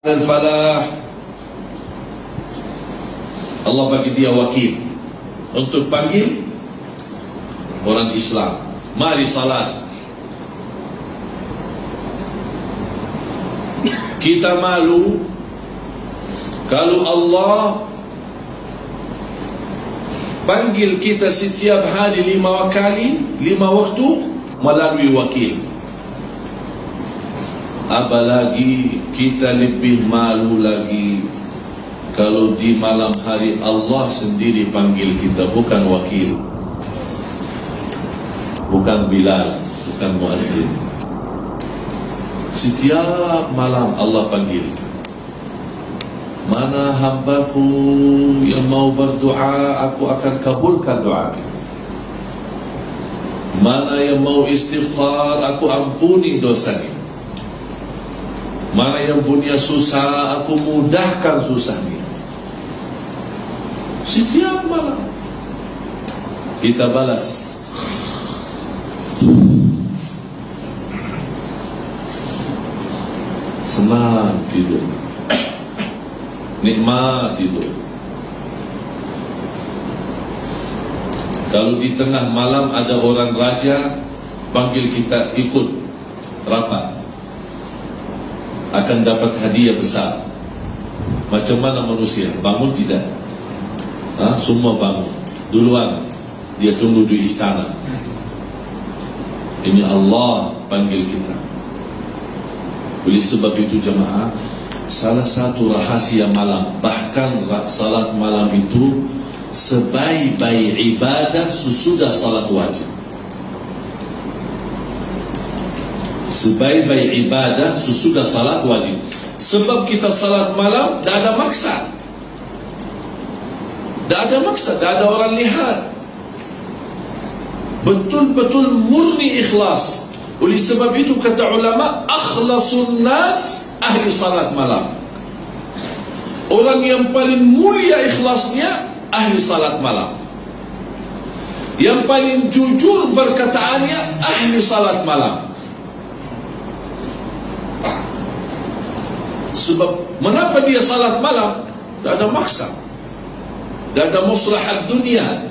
dan falah. Allah bagi dia wakil untuk panggil orang Islam, mari salat. Kita malu kalau Allah panggil kita setiap hari 5 kali, 5 waktu melalui wakil. Apalagi kita lebih malu lagi kalau di malam hari Allah sendiri panggil kita, bukan wakil, bukan Bilal, bukan muazzin. Setiap malam Allah panggil, mana hambaku yang mau berdoa, aku akan kabulkan doa. Mana yang mau istighfar, aku ampuni dosanya. Mana yang punya susah, aku mudahkan susahnya. Setiap malam kita balas. Senang tidur, nikmat tidur. Kalau di tengah malam ada orang raja panggil kita ikut rapat, akan dapat hadiah besar. Macam mana manusia bangun tidak? Semua bangun duluan, dia tunggu di istana. Ini Allah panggil kita. Oleh sebab itu jemaah, salah satu rahasia malam, bahkan salat malam itu sebaik-baik ibadah sesudah salat wajib. Sebaik-baik ibadah sesudah salat wajib. Sebab kita salat malam tak ada maksa, tak ada maksa, tak ada orang lihat, betul-betul murni ikhlas. Oleh sebab itu kata ulama, akhlasun nas ahli salat malam. Orang yang paling mulia ikhlasnya ahli salat malam. Yang paling jujur berkataannya ahli salat malam. Sebab mengapa dia salat malam? Tak ada maksa, tak ada maslahat dunia.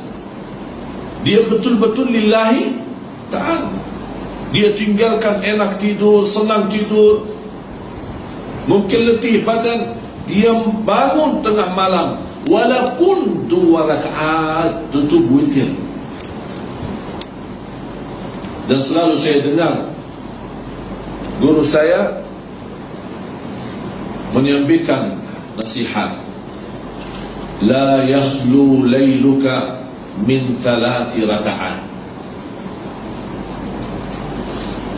Dia betul-betul lillahi ta'ala. Dia tinggalkan enak tidur, senang tidur, mungkin letih badan, dia bangun tengah malam, walaupun 2 rakaat tutup witir. Dan selalu saya dengar guru saya menyampaikan nasihat, la yakhlu layluka min 3 rakaat.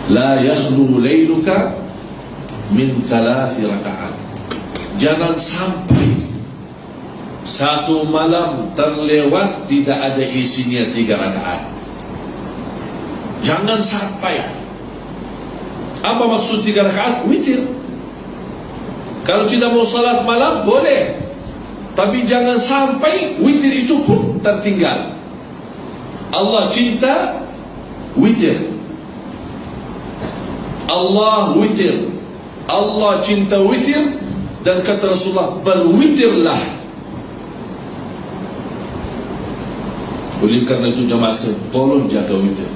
La yakhlu layluka min 3 rakaat. Jangan sampai satu malam terlewat tidak ada isinya 3 rakaat. Jangan sampai. Apa maksud 3 rakaat? Witir. Kalau tidak mau salat malam boleh, tapi jangan sampai witir itu pun tertinggal. Allah cinta witir. Allah witir, Allah cinta witir. Dan kata Rasulullah, berwitirlah. Oleh kerana itu jemaah sekalian, tolong jaga witir.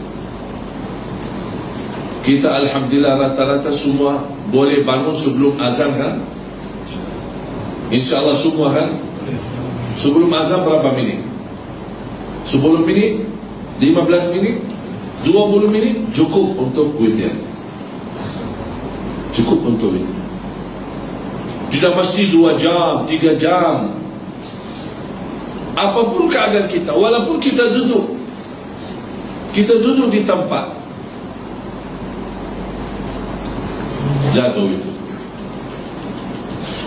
Kita alhamdulillah rata-rata semua boleh bangun sebelum azan kan? InsyaAllah semua kan? Sebelum azan berapa minit? 10 minit? 15 minit? 20 minit? Cukup untuk witir. Cukup untuk itu. Tidak mesti 2 jam, 3 jam. Apapun keadaan kita, walaupun kita duduk di tempat, jaga itu.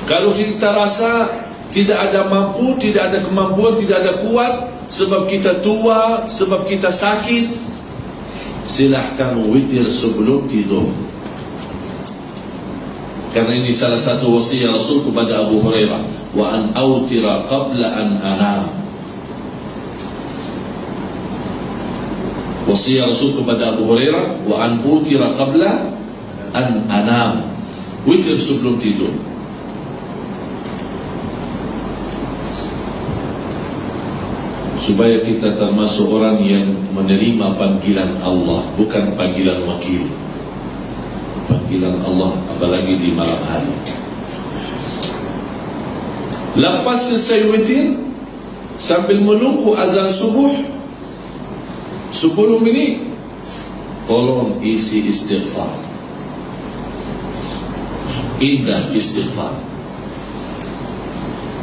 Kalau kita rasa tidak ada mampu, tidak ada kemampuan, tidak ada kuat, sebab kita tua, sebab kita sakit, silahkan witir sebelum tidur. Karena ini salah satu wasiat Rasul kepada Abu Hurairah, wa an autira qabla an anam. Wasiat Rasul kepada Abu Hurairah, wa an autira qabla an anam. Witir sebelum tidur. supaya kita termasuk orang yang menerima panggilan Allah, bukan panggilan wakil. Panggilan Allah, apalagi di malam hari. Lepas selesai witir, sambil menunggu azan subuh 10 minit, tolong isi istighfar. Indah istighfar.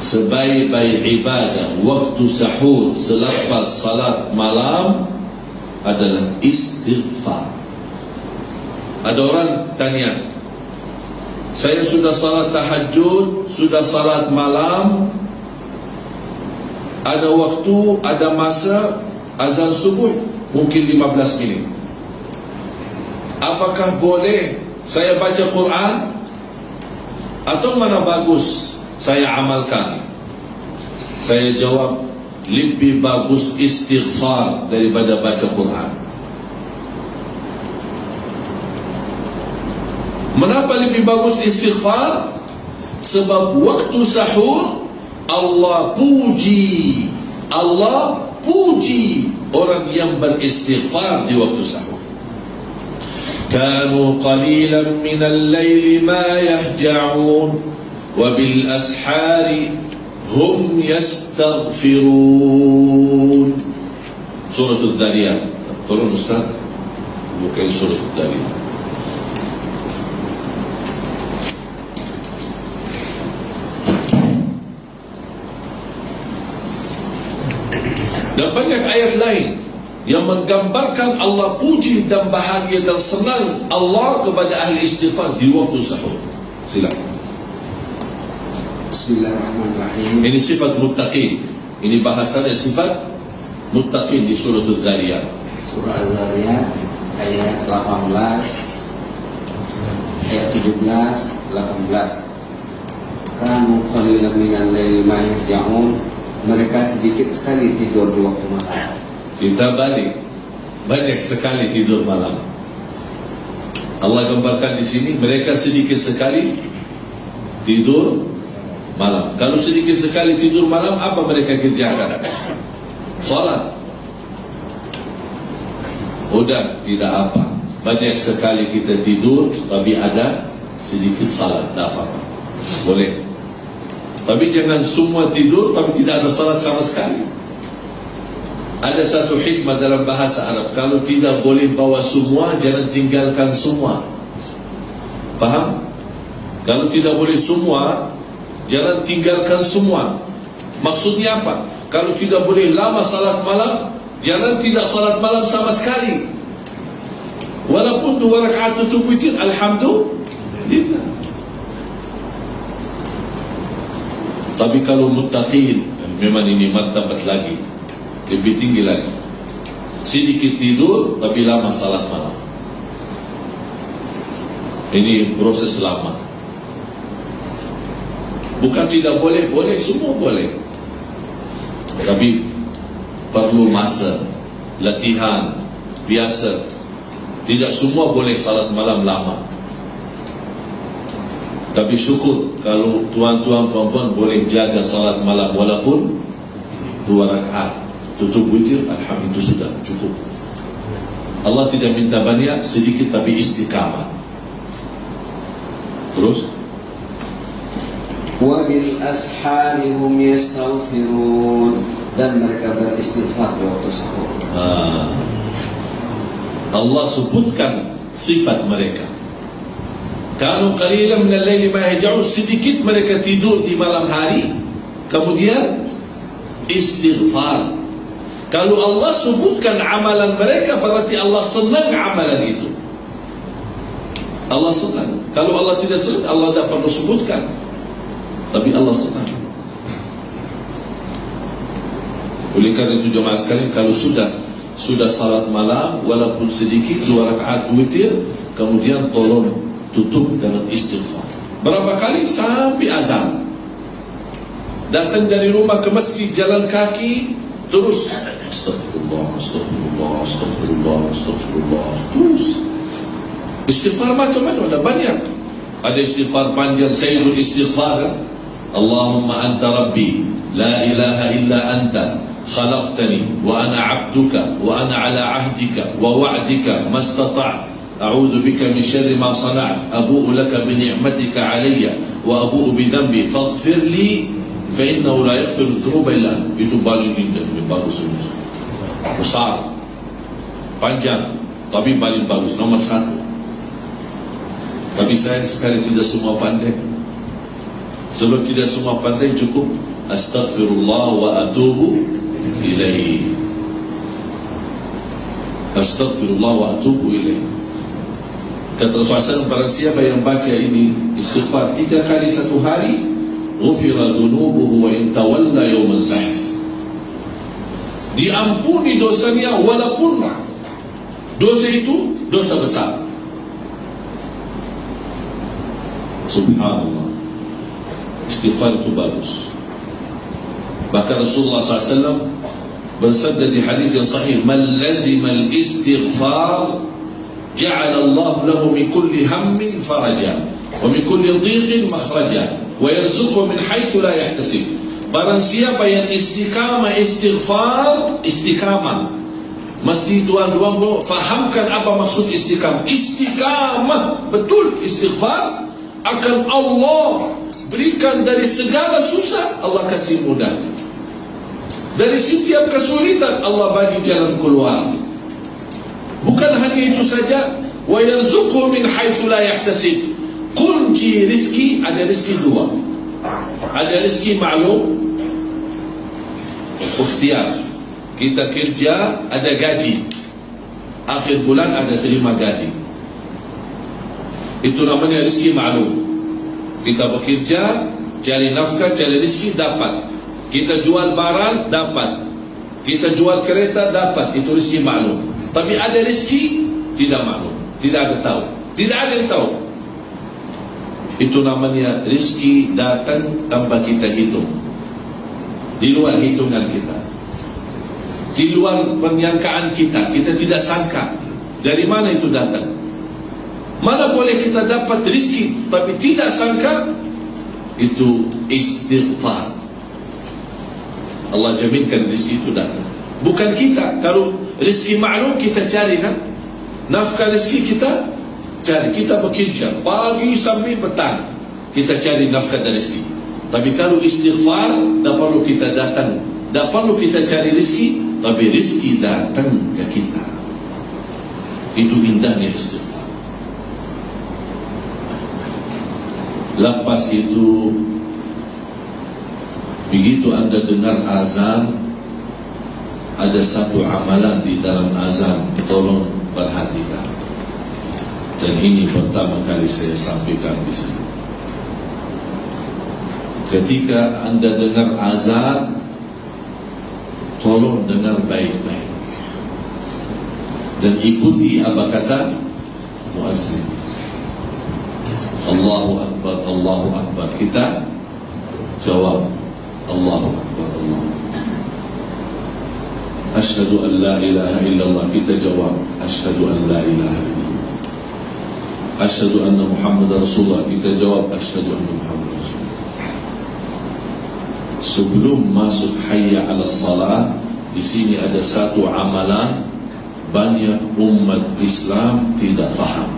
Sebaik-baik ibadah waktu sahur selepas salat malam adalah istighfar. Ada orang tanya, saya sudah salat tahajud, sudah salat malam, ada waktu, ada masa azan subuh mungkin 15 minit. Apakah boleh saya baca Quran? Atau mana bagus saya amalkan? Saya jawab, lebih bagus istighfar daripada baca Quran. Mengapa lebih bagus istighfar? Sebab waktu sahur Allah puji orang yang beristighfar di waktu sahur. Kanu qalilan minal layli ma yahja'un wa bil ashari hum yastaghfirun. Surah Al-Dhariyat. Tolong Ustaz buka surah Al-Dhariyat. Dan banyak ayat lain yang menggambarkan Allah puji dan bahagia dan senang Allah kepada ahli istighfar di waktu sahur. Silakan. Bismillahirrahmanirrahim. Ini sifat muttaqin. Ini bahasanya sifat muttaqin di surah Al-Dhariyat. Surah Al-Dhariyat ayat 18, ayat 17, 18. Kanu qalilan minal laili ma yahja'un. Mereka sedikit sekali tidur di waktu malam. Kita balik, banyak sekali tidur malam. Allah gambarkan di sini, mereka sedikit sekali tidur malam. Kalau sedikit sekali tidur malam, apa mereka kerjakan? Salat. Udah, tidak apa. Banyak sekali kita tidur, tapi ada sedikit salat, tak apa-apa. Boleh. Tapi jangan semua tidur, tapi tidak ada salat sama sekali. Ada satu hikmah dalam bahasa Arab, kalau tidak boleh bawa semua, jangan tinggalkan semua. Faham? Kalau tidak boleh semua, jangan tinggalkan semua. Maksudnya apa? Kalau tidak boleh lama salat malam, jangan tidak salat malam sama sekali. Walaupun 2 rakaat tutup witir, alhamdulillah. Tapi kalau muttaqin, memang ini martabat lagi, lebih tinggi lagi. Sedikit tidur, tapi lama salat malam. Ini proses lama. Bukan tidak boleh, boleh, semua boleh. Tapi perlu masa, latihan, biasa. Tidak semua boleh salat malam lama. Tapi syukur kalau tuan-tuan perempuan boleh jaga salat malam walaupun 2 rakaat tutup witir, alhamdulillah, itu sudah cukup. Allah tidak minta banyak, sedikit tapi istiqamah. Terus Wa bil ashari hum yastaghfirun. Dan mereka beristighfar di waktu sahur. Allah sebutkan sifat mereka. Kanu qalilan minal laili ma yahja'un, sedikit mereka tidur di malam hari, kemudian istighfar. Kalau Allah sebutkan amalan mereka, berarti Allah senang amalan itu. Allah senang. Kalau Allah tidak senang, Allah tidak perlu sebutkan. Tapi Allah senang. Oleh kerana itu jemaah sekalian, kalau sudah salat malam walaupun sedikit 2 rakaat witir, kemudian tolong tutup dengan istighfar. Berapa kali? Sampai azan. Datang dari rumah ke masjid, jalan kaki, terus astagfirullah, astagfirullah, astagfirullah, astagfirullah, terus istighfar macam-macam, ada banyak. Ada istighfar panjang, sayyidul istighfar, Allahumma anta rabbi la ilaha illa anta خلقتني وأنا عبدك وأنا على عهدك ووعدك ما استطعت أعوذ بك من شر ما صنعت أبوء لك بنعمتك علي وأبوء بذنبي فاغفر لي فإنه لا يغفر الذنوب إلا أنت. Itu paling indah, bagus semua. Besar, panjang, tapi paling bagus, nomor satu. Tapi saya sekali tidak semua pandai. Sebab tidak semua pandai, cukup astaghfirullah wa atubu ilaihi. Astaghfirullah wa atubu ilaihi. Kata Rasulullah, barang siapa yang baca ini istighfar 3 kali satu hari, ghufira dhunubuhu wa in tawalla yawm az-zahf. Diampuni dosanya walaupun dosa itu dosa besar. Subhanallah. Istighfar itu bagus. Bahkan Rasulullah SAW bersabda di hadis yang sahih, man lazima al-istighfar ja'ala Allah lahu min kulli hammin faraja wa min kulli dhiqin makhraja wa yarzuqhu min haitsu la yahtasib. Barang siapa yang istiqamah istighfar, istiqamah, mesti tuan-tuan fahamkan apa maksud istiqamah. Istiqamah betul istighfar, akan Allah berikan dari segala susah, Allah kasih mudah. Dari setiap kesulitan, Allah bagi jalan keluar. Bukan hanya itu saja, wa yarzuqhu min haitsu la yahtasib. Kunci rizki, ada rizki dua. Ada rizki maklum, ikhtiar. Kita kerja, ada gaji. Akhir bulan ada terima gaji. Itu namanya rizki maklum. Kita bekerja, cari nafkah, cari rizki, dapat. Kita jual barang, dapat. Kita jual kereta, dapat. Itu rizki maklum. Tapi ada rizki tidak maklum, tidak ada tahu, tidak ada yang tahu. Itu namanya rizki datang tanpa kita hitung, di luar hitungan kita, di luar penyangkaan kita. Kita tidak sangka dari mana itu datang. Mana boleh kita dapat rizki tapi tidak sangka. Itu istighfar. Allah jaminkan rizki itu datang, bukan kita. Kalau rizki maklum kita cari kan, nafkah rizki kita cari, kita bekerja pagi sampai petang, kita cari nafkah dan rizki. Tapi kalau istighfar, tak perlu kita datang, tak perlu kita cari rizki, tapi rizki datang ke kita. Itu indahnya istighfar. Lepas itu, begitu anda dengar azan, ada satu amalan di dalam azan, tolong perhatikan. Dan ini pertama kali saya sampaikan di sini. Ketika anda dengar azan, tolong dengar baik-baik dan ikuti apa kata muazzin. Allahu Akbar, Allahu Akbar. Kita jawab Allahu Akbar, Allahu Akbar. Asyhadu an la ilaha illallah. Kita jawab asyhadu an la ilaha illallah. Asyhadu anna Muhammadar Rasulullah. Kita jawab asyhadu anna Muhammadar Rasulullah. Sebelum masuk hayya 'alas salat, di sini ada satu amalan banyak umat Islam tidak faham.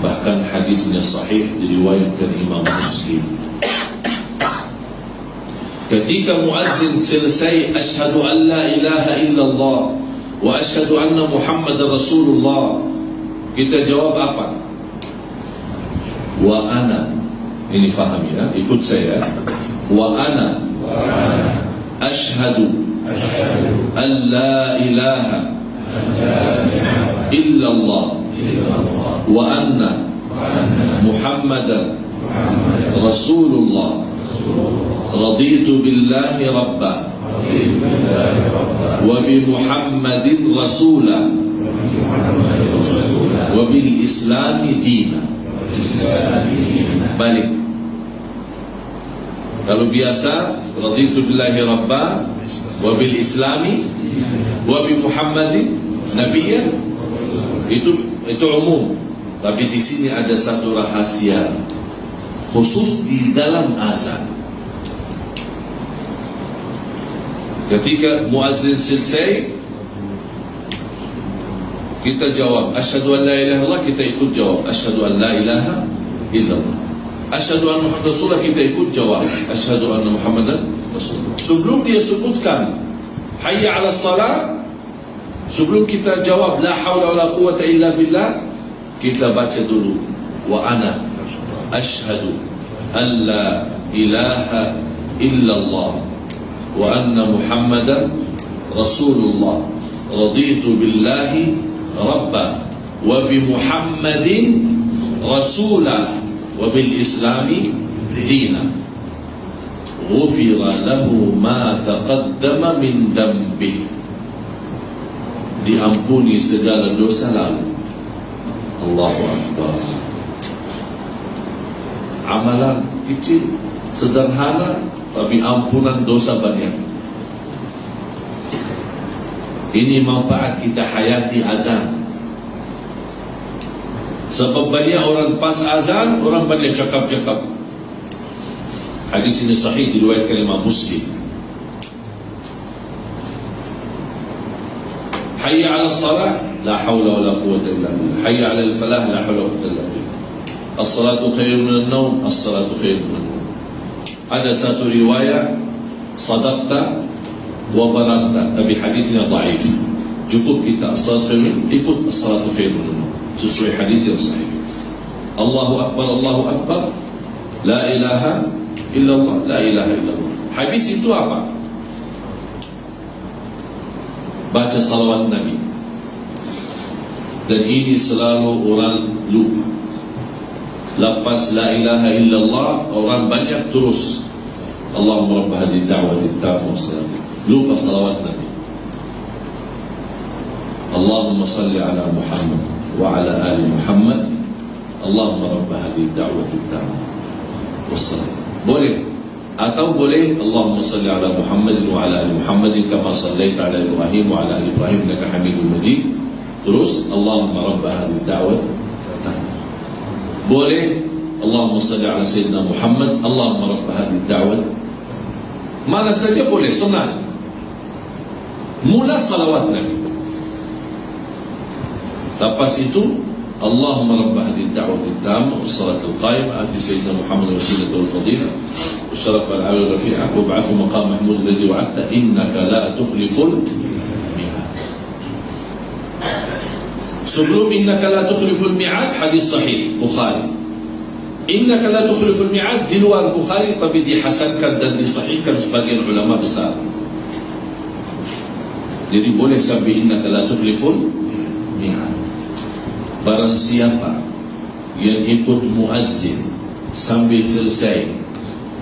Bahkan hadisnya sahih diriwayatkan Imam Muslim. Ketika muazzin selesai asyhadu an la ilaha illallah wa asyhadu anna Muhammadar Rasulullah, kita jawab apa? Wa ana. Ini faham ya, ikut saya. Wa ana asyhadu an la ilaha illallah wa anna Muhammadan Rasulullah. Raditu billahi rabba wa bi Muhammadin rasula wa bil islami dina. Balik. Kalau biasa raditu billahi rabba wa bil islami wa bi Muhammadin nabiyyan, itu umum. Tapi di sini ada satu rahasia khusus di dalam azan. Ketika muazzin selesai, kita jawab asyhadu an la ilaha illallah, kita ikut jawab asyhadu an la ilaha illallah. Asyhadu anna Muhammadan Rasulullah, kita ikut jawab asyhadu anna Muhammadan Rasulullah. Sebelum dia sebutkan hayya 'ala salat, sebelum kita jawab la haula wala quwwata illa billah, kita baca dulu wa ana asyhadu an la ilaha illallah wa anna Muhammadan Rasulullah, raditu billahi rabba wa bi Muhammadin rasula wa bil islami dina, ghufira lahu ma taqaddama min dhanbi, diampuni segala dosa lalu. Allahu Akbar. Amalan kecil, sederhana, tapi ampunan dosa banyak. Ini manfaat kita hayati azan. Sebab banyak orang pas azan, orang banyak cakap-cakap. Hadis ini sahih diriwayatkan Imam Muslim. Hayya 'ala salah, la haula wala quwwata illa billah. Hayya 'ala al-falah, la haula wala quwwata illa billah. As-salatu khairun min an-nawm, as-salatu khairun min an-nawm. Ada satu riwayat sadaqta wa baraghta, tapi hadisnya dhaif. Cukup kita as-salatu khairun, ikut as-salatu khairun min an-nawm, sesuai hadis yang sahih. Allahu akbar, Allahu akbar, la ilaha illallah, la ilaha illallah. Habis itu apa? Baca salawat Nabi. Dan ini selalu orang lupa. Lepas la ilaha illallah, orang banyak terus Allahumma rabb hadhihi da'wati at-tammah wassalam, lupa salawat Nabi. Allahumma salli ala Muhammad wa ala ali Muhammad, Allahumma rabb hadhihi da'wati at-tammah wassalam. Boleh, atau boleh Allahumma salli ala Muhammad wa ala ali Muhammad kama sallaita ala Ibrahim wa ala ali Ibrahim innaka Hamidum Majid. Terus Allahumma rabb hadhihi da'wati. Boleh Allahumma salli ala Sayyidina Muhammad, Allahumma rabb hadhihi da'wat. Mana saja boleh, sunat. Mula salawat Nabi. Lepas itu Allahumma rabb hadhihi da'wat at-tammah was-salat al-qa'imah ati Sayyidina Muhammad wasilata wal fadilah wasyaraf al-'ali rafi'ah wa ba'athu maqam mahmud alladhi wa'adta innaka la tukhliful mi'ad. Sebelum innaka la tukhliful mi'ad, hadis sahih Bukhari. Innaka la tukhliful mi'ad di luar Bukhari, tapi dihasankan dan disahihkan sebagian ulama besar. Jadi boleh sampai innaka la tukhliful mi'ad. Barang siapa yang ikut muazzin sampai selesai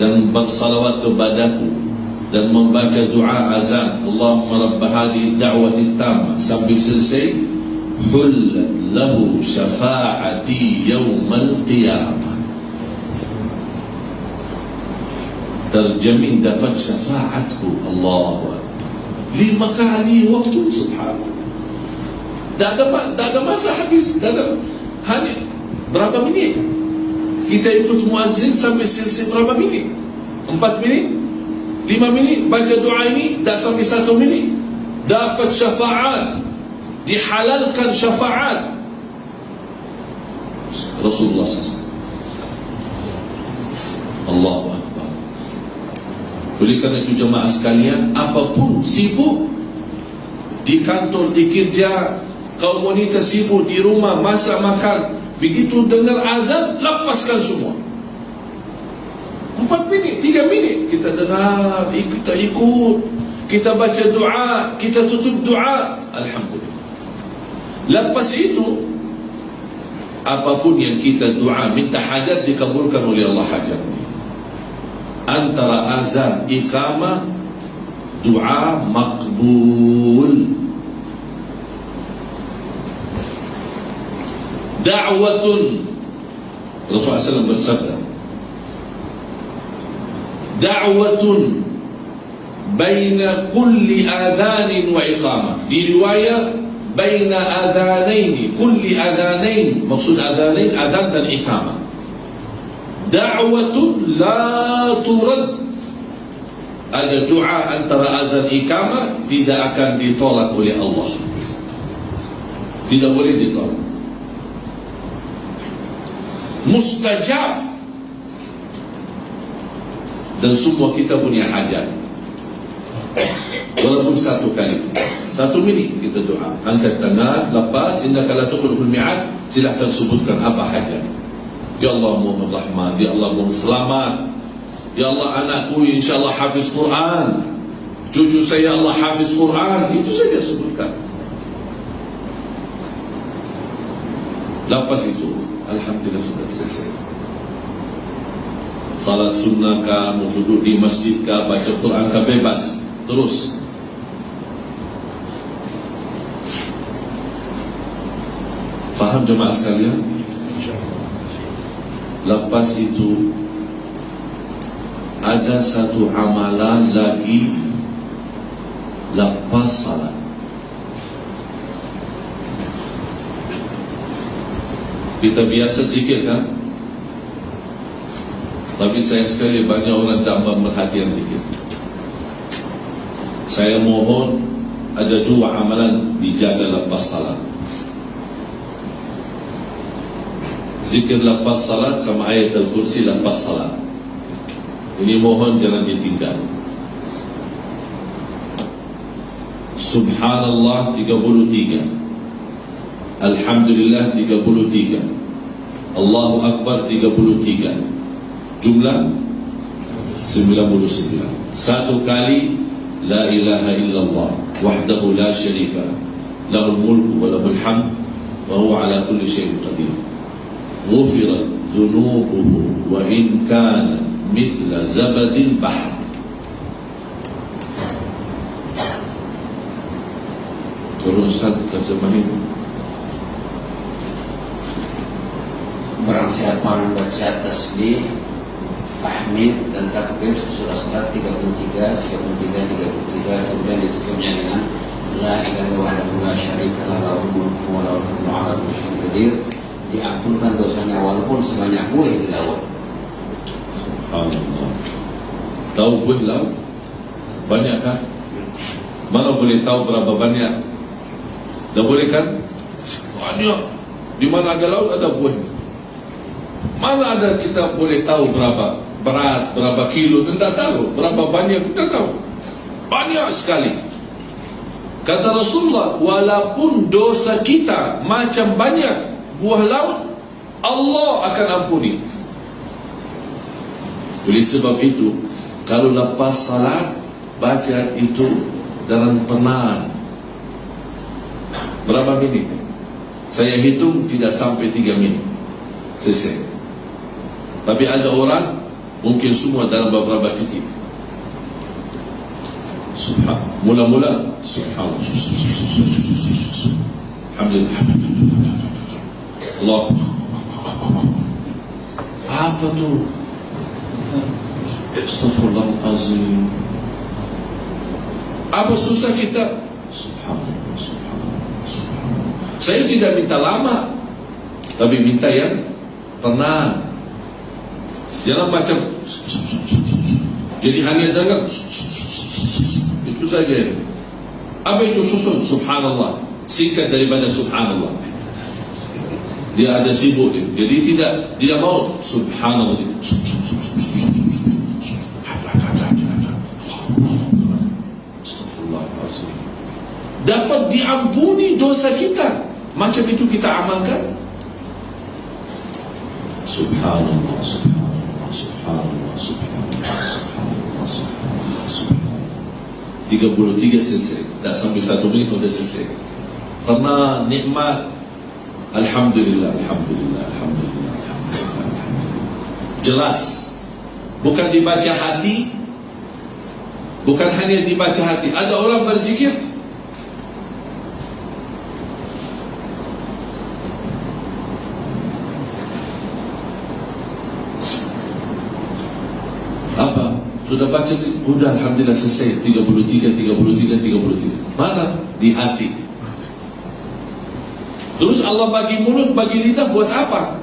dan bersalawat kepadaku dan membaca doa azan Allahumma rabb hadhihi da'wati tammah sampai selesai, hullat lahu syafa'ati yawmal qiyamah, terjamin dapat syafaatku. Allahu Akbar. 5 kali waktu, subhanallah. Tak ada masa habis, hanya berapa minit. Kita ikut muazzin sampai selesai berapa minit? 4 minit? 5 minit? Baca doa ini dah sampai 1 minit, dapat syafaat, dihalalkan syafaat Rasulullah SAW. Allahu Akbar. Oleh kerana itu jemaah sekalian, apapun sibuk di kantor, di kerja, kaum wanita sibuk di rumah masak makan, begitu dengar azan lepaskan semua. 4 minit, 3 minit kita dengar, kita ikut, kita baca doa, kita tutup doa, alhamdulillah. Lepas itu apapun yang kita doa, minta hajat, dikabulkan oleh Allah hajat. Antara azan, iqamah, doa makbul. Da'watun, Rasulullah SAW bersabda, da'watun baina kulli adhanin wa iqamah. Di riwayat baina adhanaini, kulli adhanain, maksud adhanain adhan dan iqamah. Da'watun la turad ada doa antara azan iqamah tidak akan ditolak oleh Allah. Tidak boleh ditolak. Mustajab. Dan semua kita punya hajat. Walaupun satu kali, 1 minit kita doa, angkat tangan, lepas innaka la tukhliful mi'ad, silakan sebutkan apa hajat. Ya Allah mohon rahmat, ya Allah mohon selamat, ya Allah anakku insyaAllah hafiz Quran, cucu saya Allah hafiz Quran, itu saja sebutkan. Lepas itu alhamdulillah sudah selesai. Salat sunnah kah, mau duduk di masjid kah, baca Quran kah, bebas. Terus faham jemaah sekalian? Lepas itu ada satu amalan lagi lepas salat. Kita biasa zikir kan? Tapi sayang sekali banyak orang tak perhatian zikir. Saya mohon ada 2 amalan dijaga lepas salat. Zikir lepas salat sama ayat al-kursi lepas salat. Ini mohon jangan ditinggal. Subhanallah 33, Alhamdulillah 33, Allahu Akbar 33, jumlah 99. Satu kali la ilaha illallah wahdahu la syarika lahul mulku wa lahul hamd wa huwa ala kulli syai'in qadir. Ghufirat dhunubuhu wa in kana mithla zabadil bahr. Kalau Ustaz terjemahin, Barang siapa membaca tasbih, tahmid dan takbir sesudah salat 33, kemudian ditutupnya dengan la ilaha wahdahu la syarika lahu mulku wa lahul hamdu ala kulli syai'in qadir, diampunkan dosanya walaupun sebanyak buih di laut. Subhanallah. Tahu buih laut? Banyak kan? Mana boleh tahu berapa banyak? Dah boleh kan? Banyak. Di mana ada laut ada buih. Mana ada kita boleh tahu berapa berat, berapa kilo, tidak tahu. Berapa banyak, tidak tahu. Banyak sekali. Kata Rasulullah, walaupun dosa kita macam banyak buah laut, Allah akan ampuni. Oleh sebab itu, kalau lepas salat, baca itu dalam tenang. Berapa minit? Saya hitung tidak sampai 3 minit. Selesai. Tapi ada orang mungkin semua dalam beberapa titik. Subhan. Mula-mula subhanallah. Alhamdulillah. Allah. Apa tu? Astaghfirullahalazim. Apa susah kita? Subhanallah, subhanallah, subhanallah. Saya tidak minta lama, tapi minta yang tenang. Jangan macam jadi hanya dengar itu saja. Apa itu susun? Subhanallah, singkat daripada subhanallah. Dia ada sibuk dia. Jadi tidak mau subhanallah. Astagfirullahaladzim. Dapat diampuni dosa kita. Macam itu kita amalkan. Subhanallah, subhanallah. Subhanallah, subhanallah, subhanallah, subhanallah, subhanallah. 33 selesai. Dah sampai 1 minit sudah selesai. Karena nikmat. Alhamdulillah, alhamdulillah, alhamdulillah, alhamdulillah, alhamdulillah. Jelas. Bukan dibaca hati. Bukan hanya dibaca hati. Ada orang berzikir apa? Sudah baca sih? Sudah alhamdulillah selesai. 33. Mana? Di hati. Terus Allah bagi mulut, bagi lidah buat apa?